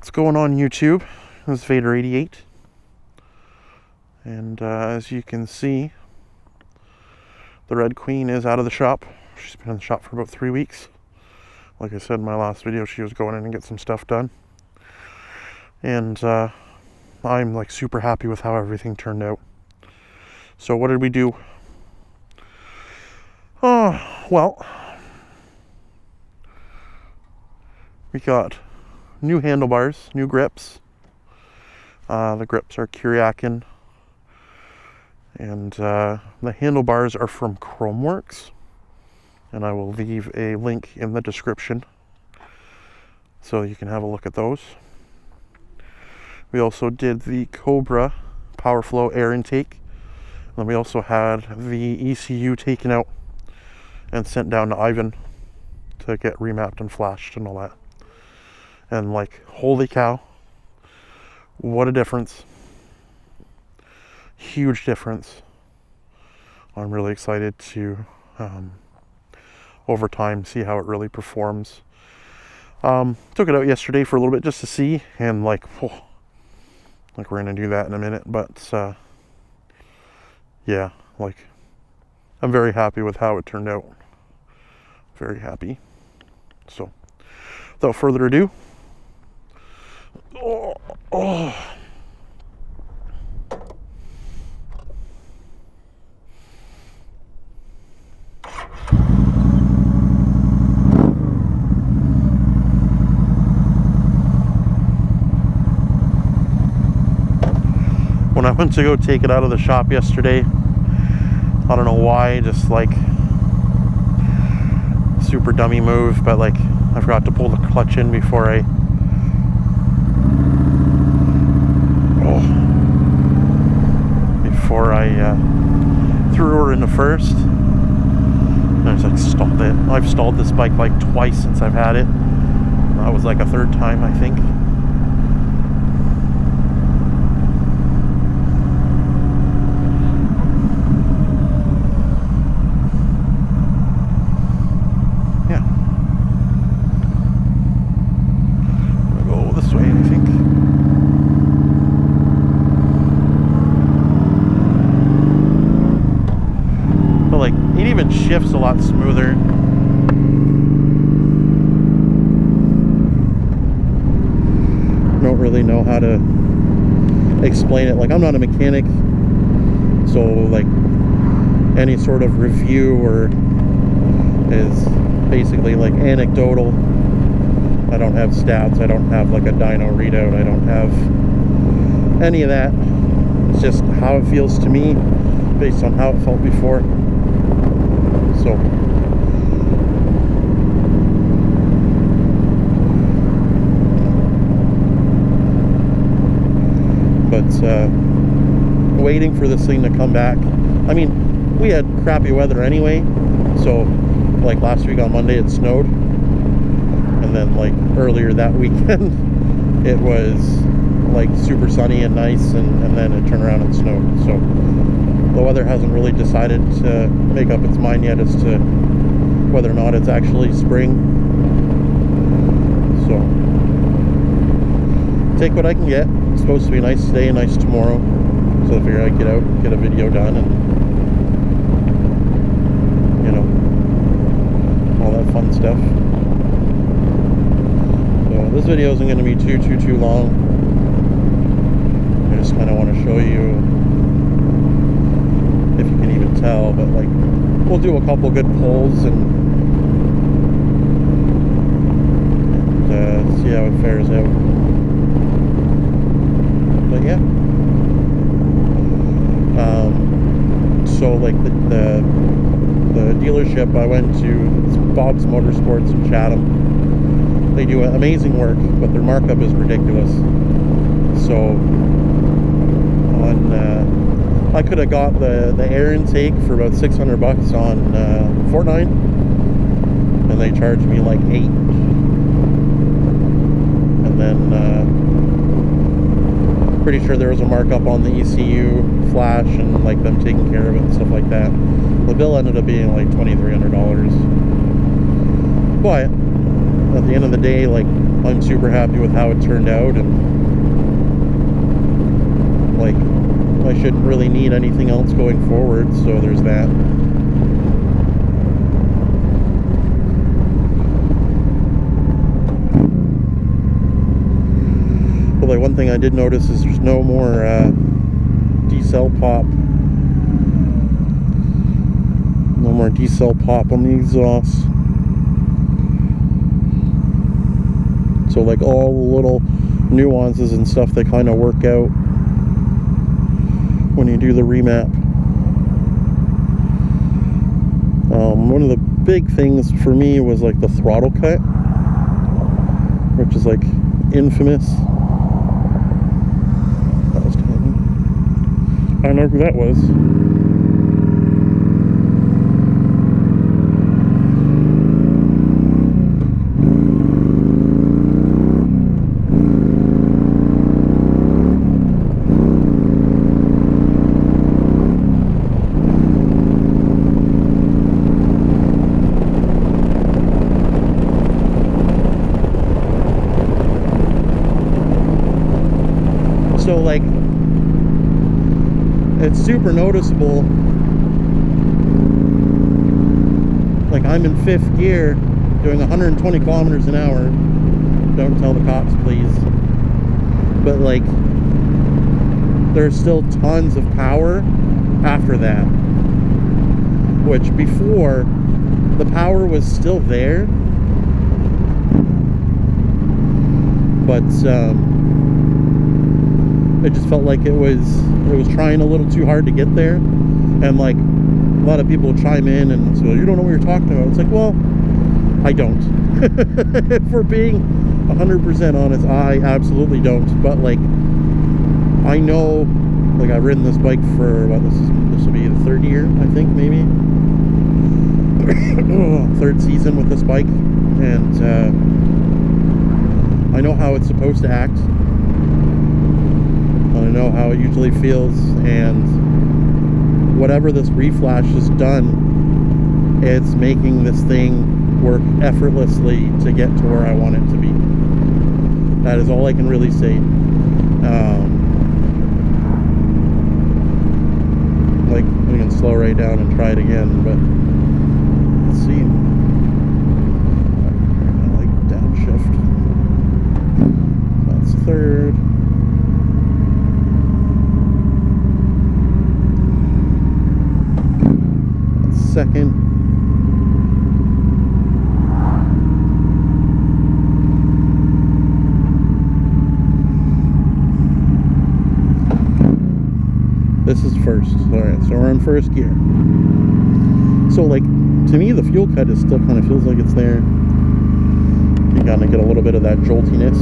What's going on YouTube? This is Vader88, and as you can see, the Red Queen is out of the shop. She's been in the shop for about 3 weeks. Like I said in my last video, she was going in and get some stuff done, and I'm like super happy with how everything turned out. So what did we do? Well, we got new handlebars, new grips. The grips are Kyryakin, and the handlebars are from Khrome Works, and I will leave a link in the description so you can have a look at those. We also did the Cobra Powerflow Air intake, and then we also had the ECU taken out and sent down to Ivan to get remapped and flashed and all that. And like, holy cow, what a difference. Huge difference. I'm really excited to over time see how it really performs. Took it out yesterday for a little bit just to see, and like we're gonna do that in a minute, but yeah, like I'm very happy with how it turned out. Very happy. So without further ado, when I went to go take it out of the shop yesterday, I don't know why, just like super dummy move, but like I forgot to pull the clutch in before I threw her into first. And I just like stalled it. I've stalled this bike like twice since I've had it. That was like a third time, I think. Yeah. I'm gonna go this way, I think. But like, it even shifts a lot smoother. Don't really know how to explain it. Like, I'm not a mechanic, so like any sort of review or is basically like anecdotal. I don't have stats, I don't have like a dyno readout, I don't have any of that. It's just how it feels to me based on how it felt before. So waiting for this thing to come back. I mean, we had crappy weather anyway, so like last week on Monday it snowed, and then like earlier that weekend it was like super sunny and nice, and then it turned around and snowed. So the weather hasn't really decided to make up its mind yet as to whether or not it's actually spring. So take what I can get. It's supposed to be nice today and nice tomorrow, so I figure I'd get out, get a video done, and you know, all that fun stuff. So this video isn't going to be too long. I just kind of want to show you, if you can even tell, but like we'll do a couple good pulls and see how it fares out. But yeah, so like the dealership I went to, it's Bob's Motorsports in Chatham. They do amazing work, but their markup is ridiculous. So on I could have got the air intake for about 600 bucks on Fortnite, and they charged me like 8. And then pretty sure there was a markup on the ECU flash and like them taking care of it and stuff like that. The bill ended up being like $2,300. But at the end of the day, like I'm super happy with how it turned out, and like, I shouldn't really need anything else going forward, so there's that. But like, one thing I did notice is there's no more decel pop. No more decel pop on the exhaust. So like, all the little nuances and stuff, they kind of work out when you do the remap. One of the big things for me was like the throttle cut, which is like infamous. That was tiny. I don't know who that was. So like, it's super noticeable. Like, I'm in 5th gear doing 120 kilometers an hour. Don't tell the cops, please. But like, there's still tons of power after that, which before, the power was still there, but it just felt like it was trying a little too hard to get there. And like, a lot of people chime in and say, well, you don't know what you're talking about. It's like, well, I don't. If we're being 100% honest, I absolutely don't. But like, I know, like, I've ridden this bike for, what, this will be the 3rd year, I think, maybe. 3rd season with this bike, and I know how it's supposed to act. I know how it usually feels, and whatever this reflash has done, it's making this thing work effortlessly to get to where I want it to be. That is all I can really say. Like, we can slow right down and try it again, but let's see. I like downshift. That's 3rd. Second. This is 1st. Alright, so we're in 1st gear. So like, to me, the fuel cut is still kind of feels like it's there. You kind of get a little bit of that joltiness.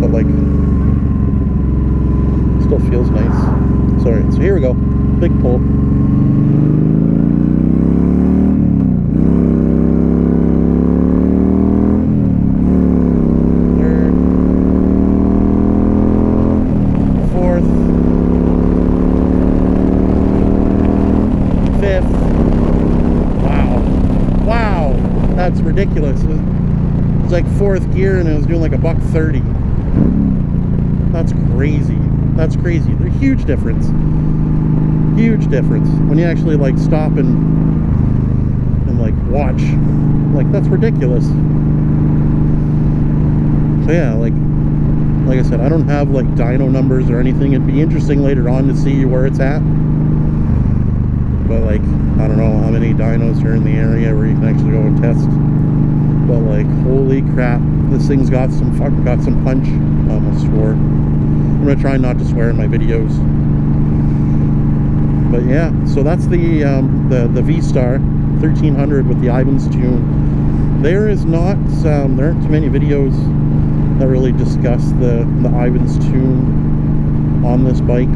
But like, still feels nice. Alright, so here we go. Big pull. Third. 4th. 5th. Wow. Wow. That's ridiculous. It was like 4th gear and it was doing like $1.30. That's crazy. That's crazy. There's a huge difference. Huge difference when you actually like stop and like watch. Like, that's ridiculous. So yeah, like I said, I don't have like dyno numbers or anything. It'd be interesting later on to see where it's at. But like, I don't know how many dynos are in the area where you can actually go and test. But like, holy crap, this thing's got some punch. I almost swore. I'm gonna try not to swear in my videos. But yeah, so that's the V-Star 1300 with the Ivan's tune. There is not, there aren't too many videos that really discuss the Ivan's tune on this bike.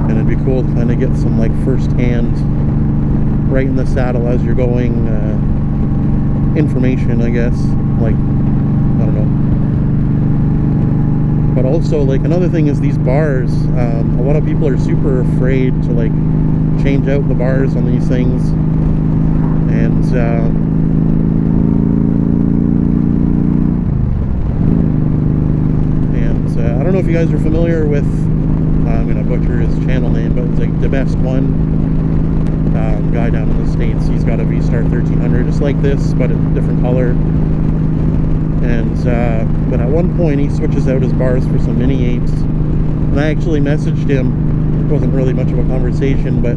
And it'd be cool to kind of get some like first-hand, right in the saddle as you're going, information, I guess. Like, I don't know. But also, like, another thing is these bars. A lot of people are super afraid to like change out the bars on these things, and if you guys are familiar with, I'm going to butcher his channel name, but it's like the best one. Guy down in the States, he's got a V-Star 1300 just like this, but a different color. And but at one point he switches out his bars for some mini apes, and I actually messaged him. It wasn't really much of a conversation, but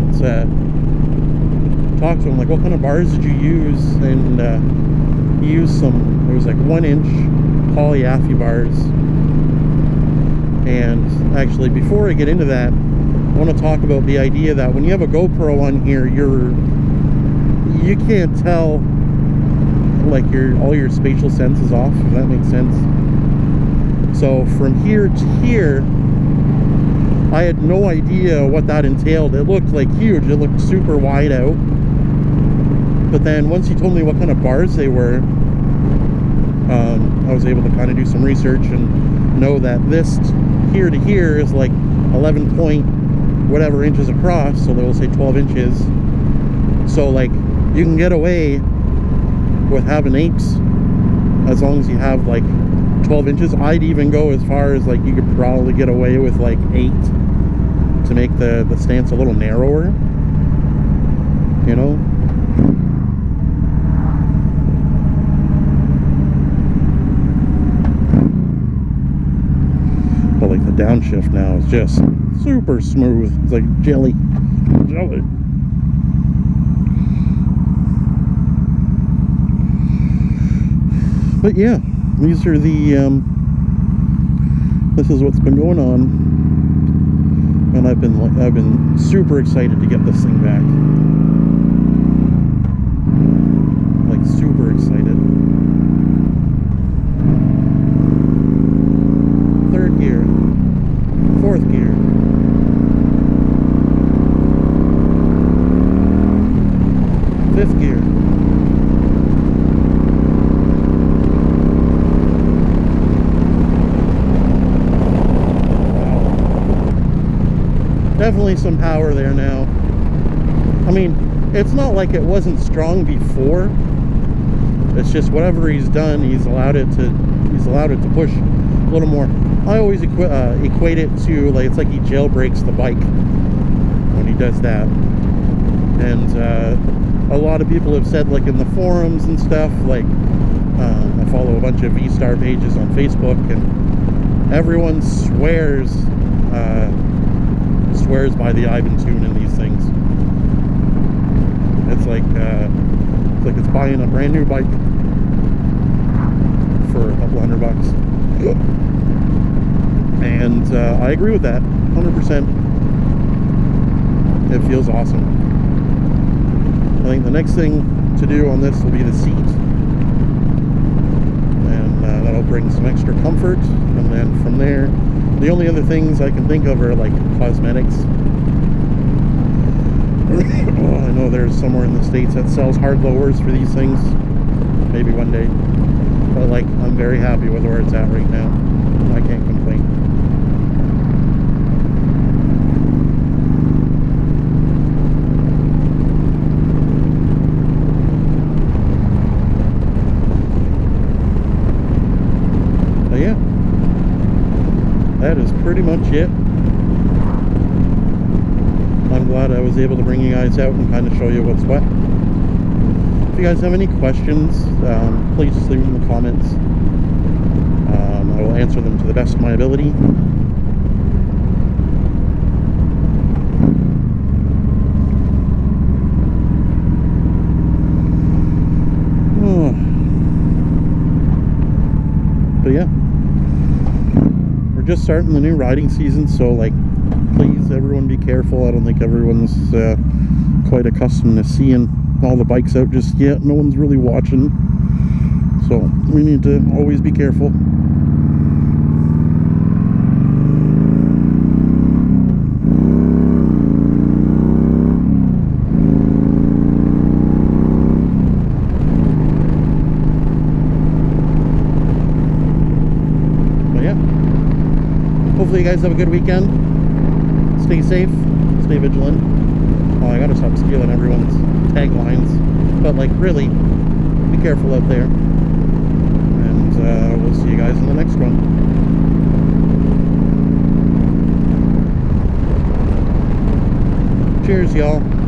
talked to him like, what kind of bars did you use? And he used some, it was like 1-inch polyaphy bars. And actually, before I get into that, I want to talk about the idea that when you have a GoPro on here, you can't tell, like, all your spatial sense is off, if that makes sense. So from here to here, I had no idea what that entailed. It looked like huge. It looked super wide out. But then once he told me what kind of bars they were, I was able to kind of do some research and know that this here to here is like 11 point whatever inches across, so they'll say 12 inches. So like you can get away with having apes as long as you have like 12 inches. I'd even go as far as like you could probably get away with like 8 to make the stance a little narrower, you know. But like the downshift now is just super smooth. It's like jelly. But yeah, these are the this is what's been going on, and I've been super excited to get this thing back. Like super excited. Third gear, fourth gear, fifth gear. Definitely some power there now. I mean, it's not like it wasn't strong before. It's just whatever he's done, he's allowed it to push a little more. I always equate it to, like, it's like he jailbreaks the bike when he does that. And a lot of people have said, like in the forums and stuff, like I follow a bunch of V-Star pages on Facebook, and everyone swears by the Ivan tune in these things. It's like it's buying a brand new bike for a couple $100. And I agree with that 100%. It feels awesome. I think the next thing to do on this will be the seat, and that'll bring some extra comfort. And then from there, the only other things I can think of are like cosmetics. Oh, I know there's somewhere in the States that sells hard lowers for these things. Maybe one day. But like, I'm very happy with where it's at right now. I can't complain. But yeah, that is pretty much it. I'm glad I was able to bring you guys out and kind of show you what's what. If you guys have any questions, please just leave them in the comments. I will answer them to the best of my ability. But yeah, we're just starting the new riding season, so like, please everyone be careful. I don't think everyone's quite accustomed to seeing all the bikes out just yet. No one's really watching, so we need to always be careful. But yeah, hopefully you guys have a good weekend. Stay safe, stay vigilant. Oh, I gotta stop stealing everyone's taglines, but like, really, be careful out there. And we'll see you guys in the next one. Cheers, y'all.